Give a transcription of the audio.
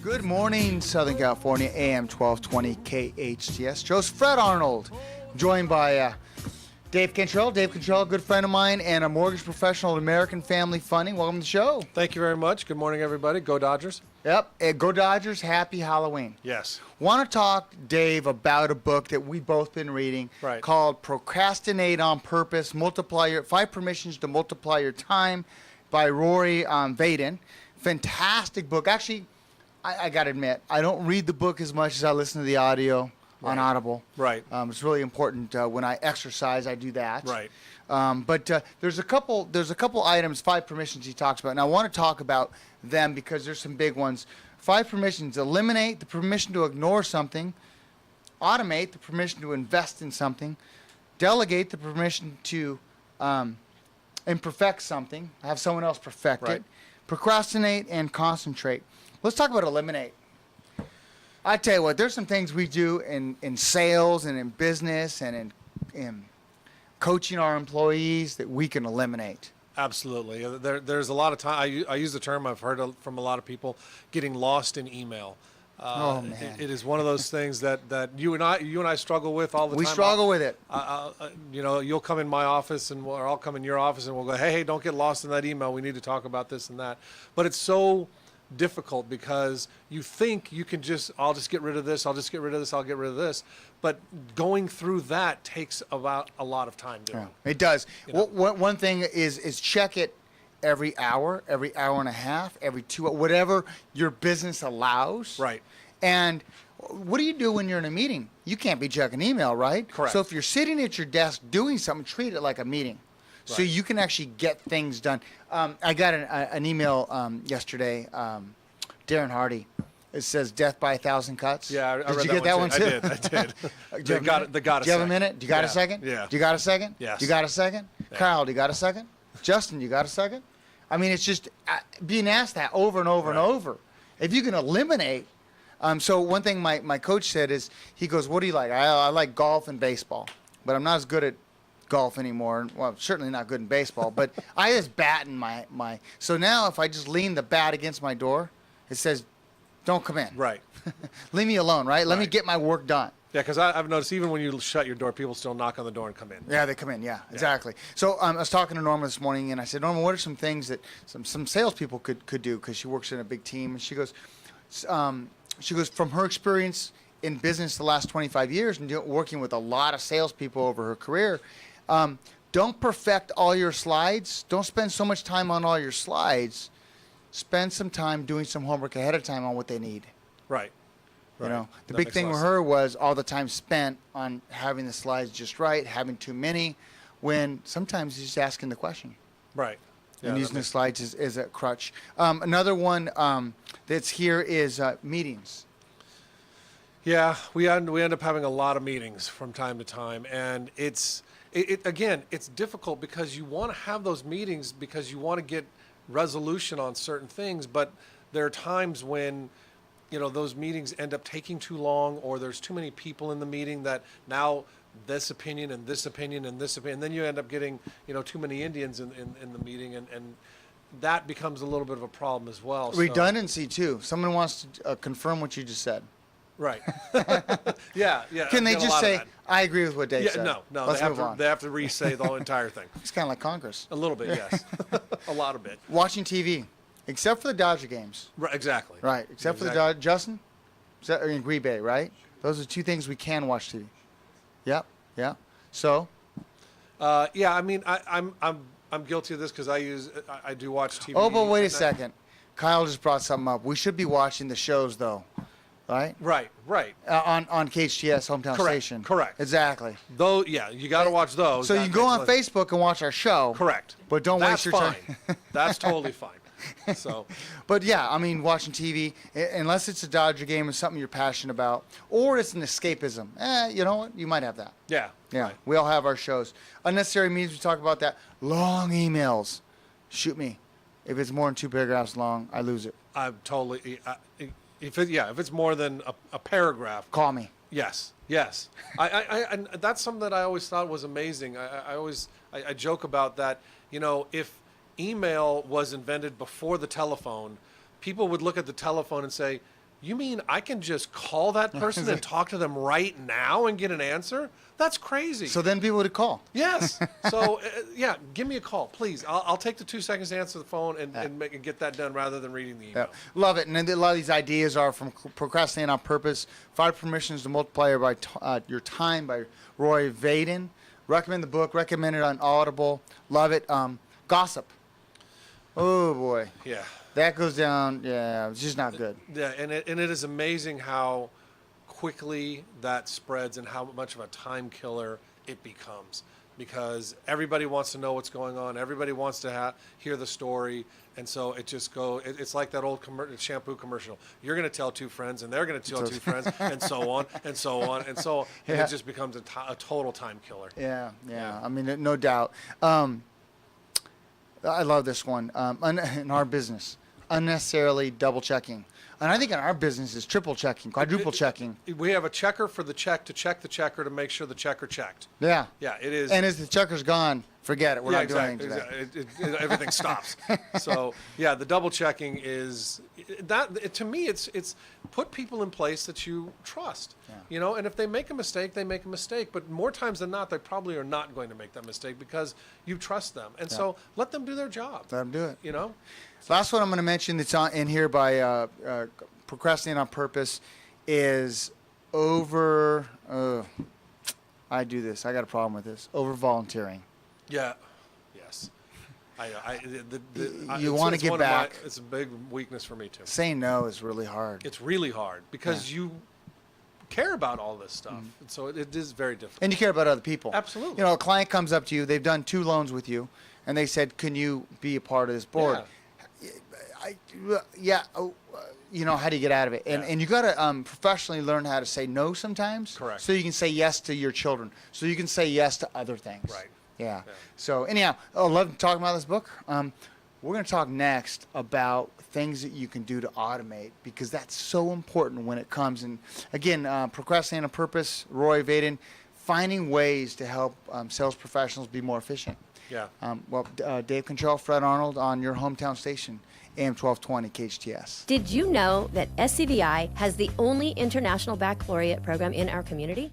Good morning, Southern California, AM 1220 KHTS. Joseph Fred Arnold, joined by Dave Cantrell. Dave Cantrell, a good friend of mine and a mortgage professional at American Family Funding. Welcome to the show. Thank you very much. Good morning, everybody. Go Dodgers. Yep. Go Dodgers. Happy Halloween. Yes. Want to talk, Dave, about a book that we've both been reading called Procrastinate on Purpose, 5 Permissions to Multiply Your Time by Rory Vaden. Fantastic book. Actually, I got to admit, I don't read the book as much as I listen to the audio on Audible. Right. It's really important when I exercise, I do that. Right. But there's a couple items, 5 permissions he talks about, and I want to talk about them because there's some big ones. 5 permissions: eliminate the permission to ignore something, automate the permission to invest in something, delegate the permission to imperfect something, have someone else perfect it, procrastinate, and concentrate. Let's talk about eliminate. I tell you what, there's some things we do in sales and in business and in coaching our employees that we can eliminate. Absolutely. There's a lot of time. I use the term, I've heard from a lot of people, getting lost in email. Oh, man. It is one of those things that you and I struggle with all the time. We struggle with it. You'll come in my office or I'll come in your office and we'll go, hey, don't get lost in that email. We need to talk about this and that. But it's so difficult because you think you can I'll just get rid of this, I'll just get rid of this, I'll get rid of this. But going through that takes about a lot of time doing. Yeah, it does. One thing is check it every hour and a half, every 2 hours, whatever your business allows. Right. And what do you do when you're in a meeting? You can't be checking email, right? Correct. So if you're sitting at your desk doing something, treat it like a meeting. So you can actually get things done. I got an email yesterday, Darren Hardy. It says death by 1,000 cuts. Yeah, I read Did you get that one too? I did. Do you have a minute? Do you got a second? Yeah. Do you got a second? Yes. Do you got a second? Yeah. Kyle, do you got a second? Justin, you got a second? I mean, it's just being asked that over and over and over. If you can eliminate. So one thing my coach said is, he goes, what do you like? I like golf and baseball, but I'm not as good at golf anymore. Well, certainly not good in baseball, but I just bat in my. So now if I just lean the bat against my door, it says, don't come in. Right. Leave me alone, right? Let me get my work done. Yeah, because I've noticed even when you shut your door, people still knock on the door and come in. Yeah, they come in. Yeah, exactly. So I was talking to Norma this morning, and I said, Norma, what are some things that some salespeople could do? Because she works in a big team, and she goes, from her experience in business the last 25 years and working with a lot of salespeople over her career, don't perfect all your slides. Don't spend so much time on all your slides. Spend some time doing some homework ahead of time on what they need. Right. You know, the big thing with her was all the time spent on having the slides just right, having too many, when sometimes he's just asking the question. Right. And using the slides is a crutch. Another one that's here is meetings. Yeah, we end up having a lot of meetings from time to time, and again, it's difficult because you want to have those meetings because you want to get resolution on certain things, but there are times when those meetings end up taking too long, or there's too many people in the meeting that now this opinion and this opinion and this opinion, and then you end up getting too many Indians in the meeting, and that becomes a little bit of a problem as well. Redundancy too. Someone wants to confirm what you just said. Right. Yeah. Can they just say, I agree with what Dave said? No. They have to re-say the whole entire thing. It's kind of like Congress. A little bit, yes. A lot of it. Watching TV, except for the Dodger games. Right, exactly. Right, except for the Dodger. Justin? In Green Bay, right? Those are 2 things we can watch TV. Yep, yeah. So? Yeah, I mean, I'm guilty of this because I do watch TV. Oh, but wait a second. Kyle just brought something up. We should be watching the shows, though. Right? Right. On KHTS hometown station. Correct. Exactly. Though, yeah, you got to watch those. So you can go on Facebook and watch our show. Correct. But don't waste your time. That's totally fine. So. But yeah, I mean, watching TV, unless it's a Dodger game or something you're passionate about, or it's an escapism. You know what? You might have that. Yeah. Yeah. Right. We all have our shows. Unnecessary means we talk about that. Long emails. Shoot me. If it's more than 2 paragraphs long, I lose it. I'm totally. If it's more than a paragraph, call me. Yes. And that's something that I always thought was amazing. I joke about that. If email was invented before the telephone, people would look at the telephone and say, You mean I can just call that person and talk to them right now and get an answer? That's crazy. So then people would call. Yes. So, yeah, give me a call, please. I'll take the 2 seconds to answer the phone and get that done rather than reading the email. Yeah. Love it. And then a lot of these ideas are from Procrastinating on Purpose, 5 Permissions to Multiply Your Time by Roy Vaden. Recommend the book. Recommend it on Audible. Love it. Gossip. Oh, boy. Yeah. That goes down. Yeah, it's just not good. Yeah, and it is amazing how quickly that spreads and how much of a time killer it becomes, because everybody wants to know what's going on. Everybody wants to hear the story. And so it just it's like that old shampoo commercial. You're going to tell 2 friends, and they're going to tell 2 friends, and so on, and so on, and so on. And Yeah. it just becomes a total time killer. Yeah. I mean, no doubt. I love this one. In our business, unnecessarily double checking. And I think in our business is triple checking, quadruple checking. We have a checker for the check to check the checker to make sure the checker checked. Yeah. Yeah, it is. And as the checker's gone, forget it. We're not doing anything today. Exactly. Everything stops. So yeah, the double checking is that. To me, it's put people in place that you trust. Yeah. You know, and if they make a mistake, they make a mistake. But more times than not, they probably are not going to make that mistake because you trust them. And so let them do their job. Let them do it. You know. Last one I'm going to mention that's in here by Procrastinating on Purpose is I do this. I got a problem with this. Over volunteering. Yeah. Yes. You want to get back. It's a big weakness for me too. Saying no is really hard. It's really hard because you care about all this stuff. And so it is very difficult. And you care about other people. Absolutely. You know, a client comes up to you. They've done 2 loans with you, and they said, "Can you be a part of this board?" You know, how do you get out of it? And you got to professionally learn how to say no sometimes. Correct. So you can say yes to your children. So you can say yes to other things. Right. Yeah. So anyhow, I love talking about this book. We're going to talk next about things that you can do to automate, because that's so important when it comes. And again, Procrastinating on Purpose, Roy Vaden, finding ways to help sales professionals be more efficient. Yeah. Dave Cantrell, Fred Arnold on your hometown station, AM 1220 KHTS. Did you know that SCVI has the only international baccalaureate program in our community?